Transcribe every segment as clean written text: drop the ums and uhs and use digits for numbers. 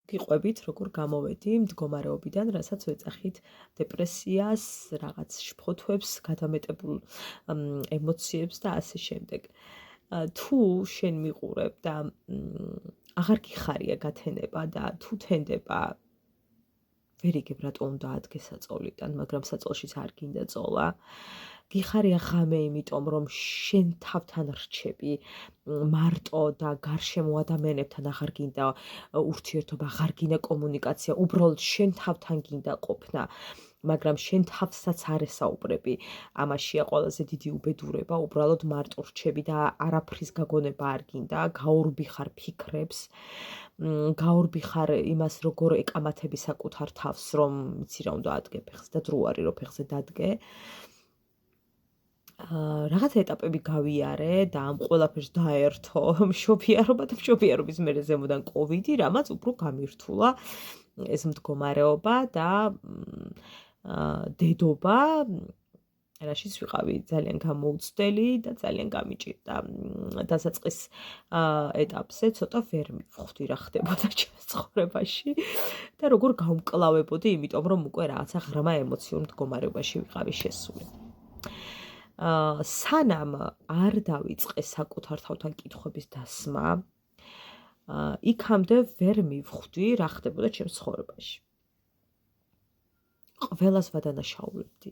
გიყვებით, როგორ გამოვედი მდგომარეობიდან, რასაც ვეძახით დეპრესიას, რაღაც შფოთვებს, გადამეტებულ ემოციებს და ასე შემდეგ. თუ შენ მიყურებ და აღარ გიხარია გათენება და თუ თენდება ვერ იგებ რატო უნდა ადგე საწოლიდან, მაგრამ საწოლშიც არ გინდა წოლა. გიხარია ღამე, იმიტომ რომ შენ თავთან რჩები მარტო და გარშემო ადამიანებთან აღარ გინდა ურთიერთობა, აღარ გინდა კომუნიკაცია, უბრალოდ შენ თავთან გინდა ყოფნა, მაგრამ შენ თავსაც არ ესაუბრები. ამაშია ყველაზე დიდი უბედურება, უბრალოდ მარტო რჩები და არაფრის გაგონება არ გინდა, გაურბი ხარ ფიქრებს, გაურბი ხარ იმას, როგორ ეკამათები საკუთარ თავს, რომ იცი რა უნდა ადგე ფეხზე და დრო არის, რომ ფეხზე დადგე. რაღაც ეტაპები გავიარე და ამ ყველაფერს დაერთო მშობიარობა და მშობიარობის მერე ზემოდან კოვიდი, რამაც უფრო გამირთულა ეს მდგომარეობა და დედობა, რაშიც ვიყავი ძალიან გამოუცდელი და ძალიან გამიჭირდა. დასაწყის ეტაპზე ცოტა ვერ მივხვდი რა ხდებოდა ჩემს ცხოვრებაში და როგორ გავმკლავებოდი, იმიტომ რომ უკვე რაღაცა ღრმა ემოციურ მდგომარეობაში ვიყავი შესული. სანამ არ დავიწყე საკუთარ თავთან კითხვების დასმა, იქამდე ვერ მივხვდი რა ხდებოდა ჩემს ცხოვრებაში. ყველას ვადანაშაულებდი.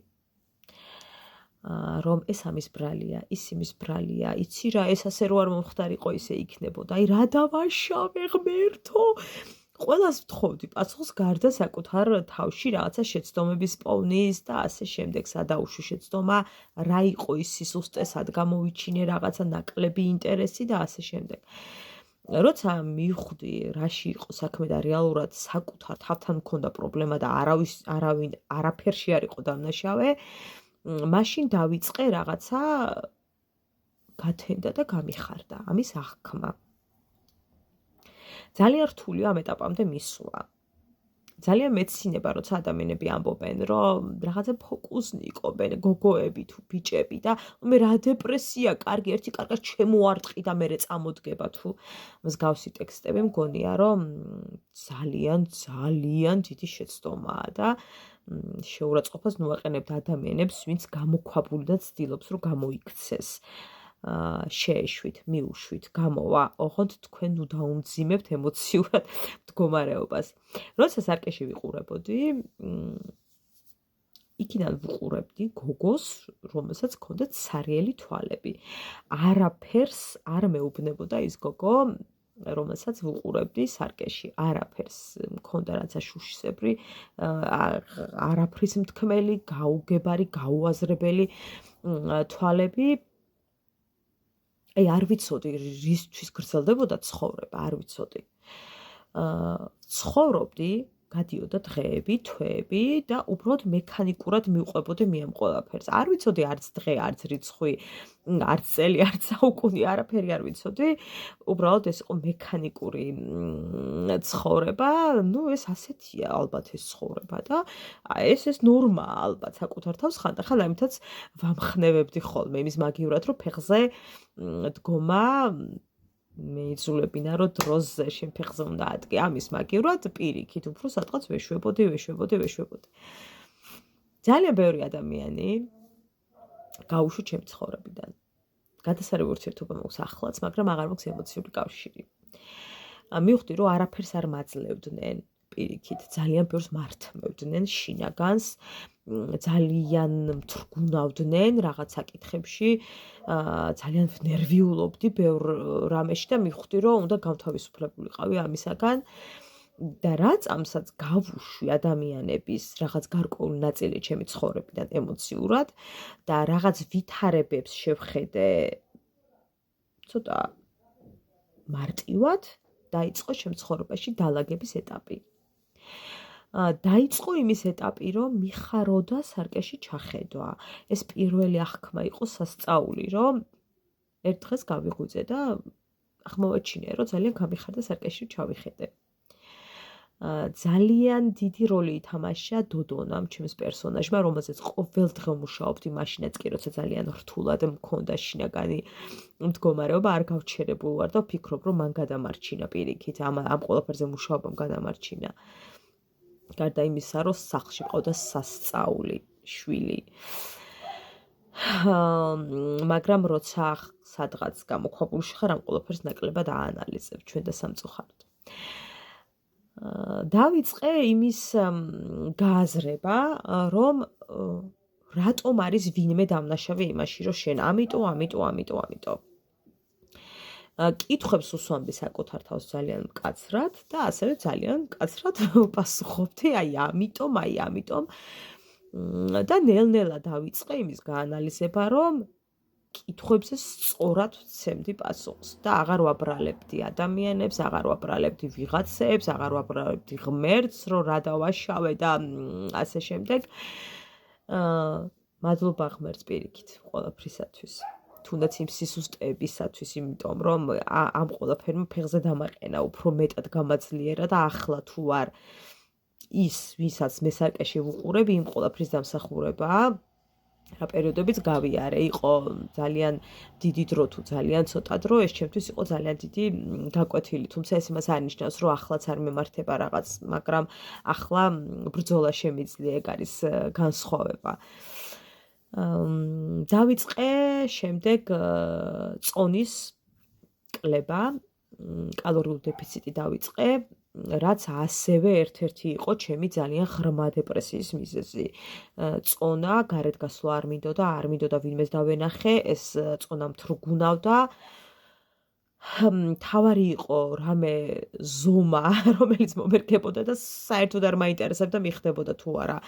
რომ ეს ამის ბრალია, ის იმის ბრალია, იცი რა, ეს ასე რო არ მომხდარიყო, ისე იქნებოდა. აი რა დავაშავე ღმერთო? ყველას ვთხოვდი პასუხს გარდა საკუთარ თავში რაღაცა შეცდომების პოვნის და ასე შემდეგ, სადაუშვი შეცდომა, რა იყო ის სისუსტე, სად გამოვიჩინე რაღაცა ნაკლები ინტერესი და ასე შემდეგ. როცა მივხვდი რაში იყო საქმე და რეალურად საკუთარ თავთან მქონდა პრობლემა და არავინ არაფერში არ იყო დამნაშავე, მაშინ დავიწყე რაღაცა გათენდა და გამიხარდა, ამის აღქმა. ძალიან რთული ამ ეტაპამდე მისვლა. ძალიან მეცინება, როცა ადამიანები ამბობენ, რომ რაღაცა ფოკუსნი იყვნენ, გოგოები თუ ბიჭები და მე რა დეპრესია, კარგი, ერთი კარგად შემოარტყი და მერე წამოდგება თუ მსგავსი ტექსტები, მგონია, რომ ძალიან დიდი შეცდომაა და შეურაცხყოფას ნუაყენებთ ადამიანებს, ვინც გამოქვაბული და ცდილობს, რომ გამოიქცეს. შეეშვით, მიუშვით, გამოვა, ოღონდ თქვენ ნუ დაუმძიმებთ ემოციურად მდგომარეობას. როცა სარკეში ვიყურებოდი, იქიდან ვუყურებდი გოგოს, რომელსაც ჰქონდა ცარიელი თვალები. არაფერს არ მეუბნებოდა ის გოგო, რომელსაც ვუყურებდი სარკეში. არაფერს მქონდა რაცა შუშისებრი, არაფრის მთქმელი, გაუგებარი, გაუაზრებელი თვალები. არ ვიცოდი რისთვის გრძელდებოდა ცხოვრება, არ ვიცოდი. ცხოვრობდი, გადიოდა დღეები, თვეები და უბრალოდ მექანიკურად მივყვებოდი მე ამ ყველაფერს. არ ვიცოდი არც დღე, არც რიცხვი, არც წელი, არც საუკუნე, არაფერი არ ვიცოდი. უბრალოდ ეს იყო მექანიკური ცხოვრება, ეს ასეთია ალბათ ეს ცხოვრება და ეს ნორმაა ალბათ საკუთარ თავს ხანდახან ამითაც ვამხნევებდი ხოლმე იმის მაგივრად, რომ ფეხზე დგომა მეიძულებინა, რომ დროზე შენ ფეხზე უნდა ადგე, ამის მაგივრად პირიქით უფრო სადღაც ვეშვებოდი. ძალიან ბევრი ადამიანი გაუშვა ჩემი ცხოვრებიდან. გადასარევი ურთიერთობა მაქვს ახლაც, მაგრამ აღარ მაქვს ემოციური კავშირი. მივხვდი, რომ არაფერს არ მაძლევდნენ პირიქით, ძალიან ბევრს მართმევდნენ შინაგანს, ძალიან მთრგუნავდნენ რაღაც საკითხებში, ძალიან ნერვიულობდი ბევრ რამეში და მივხვდი, რომ უნდა გავთავისუფლებულიყავი ამისაგან და რაც ამსაც გავუშვი ადამიანების რაღაც გარკვეული ნაწილი ჩემი ცხოვრებიდან ემოციურად და რაღაც ვითარებებს შევხედე ცოტა მარტივად, დაიწყო ჩემ ცხოვრებაში დალაგების ეტაპი. დაიწყო იმის ეტაპი, რომ მიხაროდა სარკეში ჩახედვა. ეს პირველი აღქმა იყო სასწაული, რომ ერთ დღეს გავიღვიძე და აღმოვაჩინე, რომ ძალიან გამიხარდა სარკეში ჩავიხედე. ძალიან დიდი როლი ითამაშა დოდონამ, ჩემს პერსონაჟმა, რომელზეც ყოველ დღე მუშაობდი, მაშინაც კი, როცა ძალიან რთულად მქონდა შინაგანი მდგომარეობა, არ გავჩერებულ ვარ და ვფიქრობ, რომ მან გადამარჩინა პირიქით, ამ ყველაფერზე მუშაობამ გადამარჩინა. გარდა იმისა, რომ სახლში მყავდა სასწაული შვილი. მაგრამ როცა სადღაც გამოქვაბულში ხარ, ამ ყველაფერს ნაკლებად აანალიზებ ჩვენ და სამწუხაროდ. დავიწყე იმის გააზრება, რომ რატომ არის ვინმე დამნაშავე იმაში, რომ შენ ამიტომ. კითხვებს უსვამდი საკუთარ თავს ძალიან მკაცრად და ასევე ძალიან მკაცრად ვპასუხობდი, ამიტომ და ნელ-ნელა დავიწყე იმის გაანალიზება, რომ კითხვებზე სწორად ვცემდი პასუხს და აღარ ვაბრალებდი ადამიანებს, აღარ ვაბრალებდი ვიღაცებს, აღარ ვაბრალებდი ღმერთს, რომ რა დავაშავე და ასე შემდეგ. მადლობა ღმერთს პირიქით ყველაფრისათვის. თუნდაც იმ სისუსტეებისათვის, იმიტომ რომ ამ ყველაფერმა ფეხზე დამაყენა, უფრო მეტად გამაძლიერა და ახლა თუ არ ის, ვისაც მესარკეში ვუყურებ, იმ ყველაფრის დამსახურებაა. რა პერიოდებიც გავიარე, იყო ძალიან დიდი დრო თუ ძალიან ცოტა დრო, ეს ჩემთვის იყო ძალიან დიდი გაკვეთილი, თუმცა ეს იმას არ ნიშნავს, რომ ახლაც არ მემართება რაღაც, მაგრამ ახლა ბრძოლა შემიძლია, ეგ არის განსხვავება. დავიწყე შემდეგ წონის კლება, კალორიულ დეფიციტი დავიწყე, რაც ასევე ერთ-ერთი იყო ჩემი ძალიან ღრმა დეპრესიის მიზეზი. წონა, გარეთ გასვლა არ მინდოდა ვინმეს დავენახე, ეს წონა მთრგუნავდა. თავარი იყო რამე ზომა, რომელიც მომერგებოდა და საერთოდ არ მაინტერესებდა მიხდებოდა თუ არა.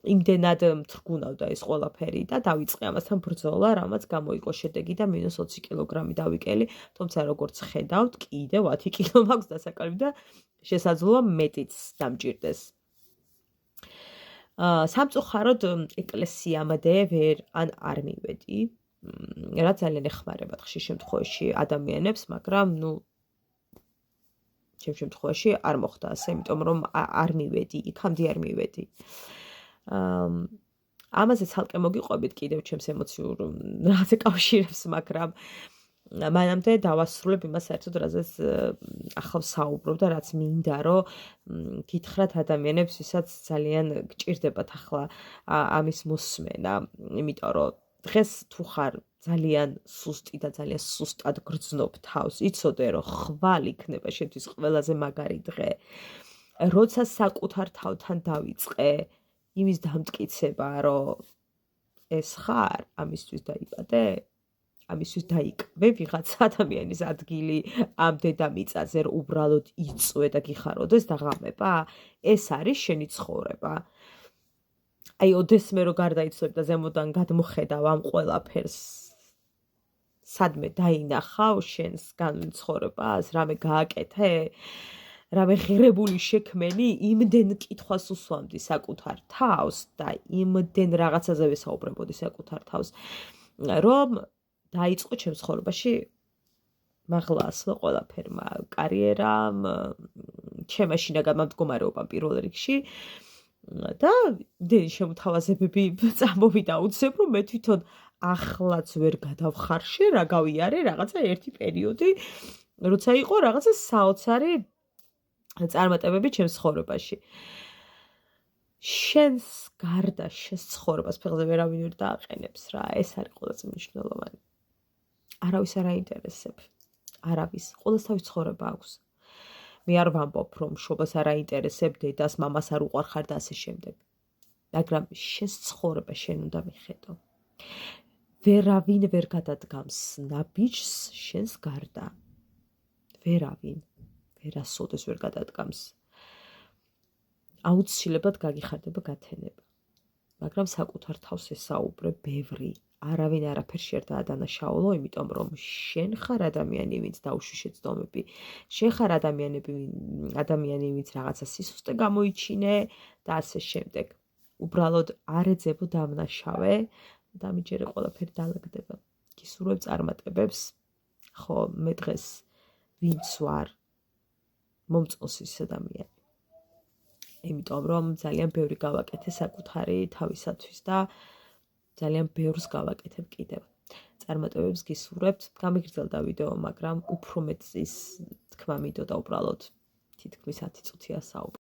იმდენად მთრგუნავდა ეს ყველაფერი და დავიწყე ამასთან ბრძოლა, რამაც გამოიყო შედეგი და -20 კილოგრამი დავიკელი, თუმცა როგორც ხედავთ, კიდევ 10 კილო მაქვს დასაკავი და შესაძლოა მეტიც დამჭირდეს. სამწუხაროდ ეკლესიამდე არ მივედი, რაც ძალიან ეხმარება ხშირ შემთხვევაში ადამიანებს, მაგრამ ჩემ შემთხვევაში არ მოხდა ასე, იმიტომ რომ არ მივედი, იქამდე არ მივედი. ამაზე ცალკე მოგიყვებით კიდევ ჩემს ემოციურ რაღაცა კავშირებს, მაგრამ მანამდე დავასრულებ იმას საერთოდ, რაზეც ახლა ვსაუბრობ და რაც მინდა, რომ გითხრათ ადამიანებს, ვისაც ძალიან გჭირდებათ ახლა ამის მოსმენა, იმიტომ რომ დღეს თუ ხარ ძალიან სუსტი და ძალიან სუსტად გრძნობ თავს, იცოდე, რომ ხვალ იქნება შენთვის ყველაზე მაგარი დღე. როცა საკუთარ თავთან დავიწყე იმის დამტკიცება, რომ ეს ხარ, ამისთვის დაიბადე, ამისთვის დაიკვე ვიღაც ადამიანის ადგილი ამ დედამიწაზე, რომ უბრალოდ იწვე და გიხაროდეს და ღამება, ეს არის შენი ცხოვრება. აი, ოდესმე რომ გარდაიცვალებ და ზემოდან გადმოხედავ ამ ყველაფერს, სადმე დაინახავ შენს განმცხოვრებას, რამე გააკეთე, რამე ღირებული შექმენი, იმდენ კითხვას უსვამდი საკუთარ თავს და იმდენ რაღაცაზე ვესაუბრებოდი საკუთარ თავს, რომ დაიწყო ჩემს ცხოვრებაში მაღლა ასვლა ყველაფერმა, კარიერამ, ჩემმა შინაგანმა მდგომარეობამ პირველ რიგში და იმდენი შემოთავაზებები წამოვიდა უცებ, რომ მე თვითონ ახლაც ვერ გადავხარშე, რა გავიარე რაღაცა ერთი პერიოდი, როცა იყო რაღაცა საოცარი წარმატებები ჩემს ცხოვრებაში. შენს გარდა შენს ცხოვრებას ფეხზე ვერავინ ვერ დააყენებს რა, ეს არის ყველაზე მნიშვნელოვანი. არავის არ აინტერესებ. არავის. ყველას თავის ცხოვრება აქვს. მე არ ვამბობ, რომ მშობლს არ აინტერესებ, დედას, მამას არ უყვარხარ და ასე შემდეგ. მაგრამ შენს ცხოვრება შენ უნდა მიხედო. ვერავინ ვერ გადადგამს ნაბიჯს შენს გარდა. ვერავინ. ვერასოდეს ვერ გადადგამს. აუცილებლად გაგიხარდება გათენება. მაგრამ საკუთარ თავს ესაუბრე ბევრი. არავინ არაფერს ვერ დაადანაშაულო, იმიტომ რომ შენ ხარ ადამიანი, ვინც დაუშვი შეცდომები. შენ ხარ ადამიანი, ვინც რაღაცა სისუსტე გამოიჩინე და ასე შემდეგ. უბრალოდ არ ეძებო დამნაშავე, დამიჯერე ყველაფერი დაალაგდება. გისურვებ წარმატებებს. ხო, მე დღეს ვინც ვარ, მომწონს ის ადამიანი. იმიტომ რომ ძალიან ბევრი გავაკეთე საკუთარი თავისათვის და ძალიან ბევრს გავაკეთებ კიდევ. წარმატებებს გისურვებთ. გამიგრძელდა ვიდეო, მაგრამ უფრო მეტ ის თქმა მინდოდა უბრალოდ თითქმის 10 წუთია საუბარი.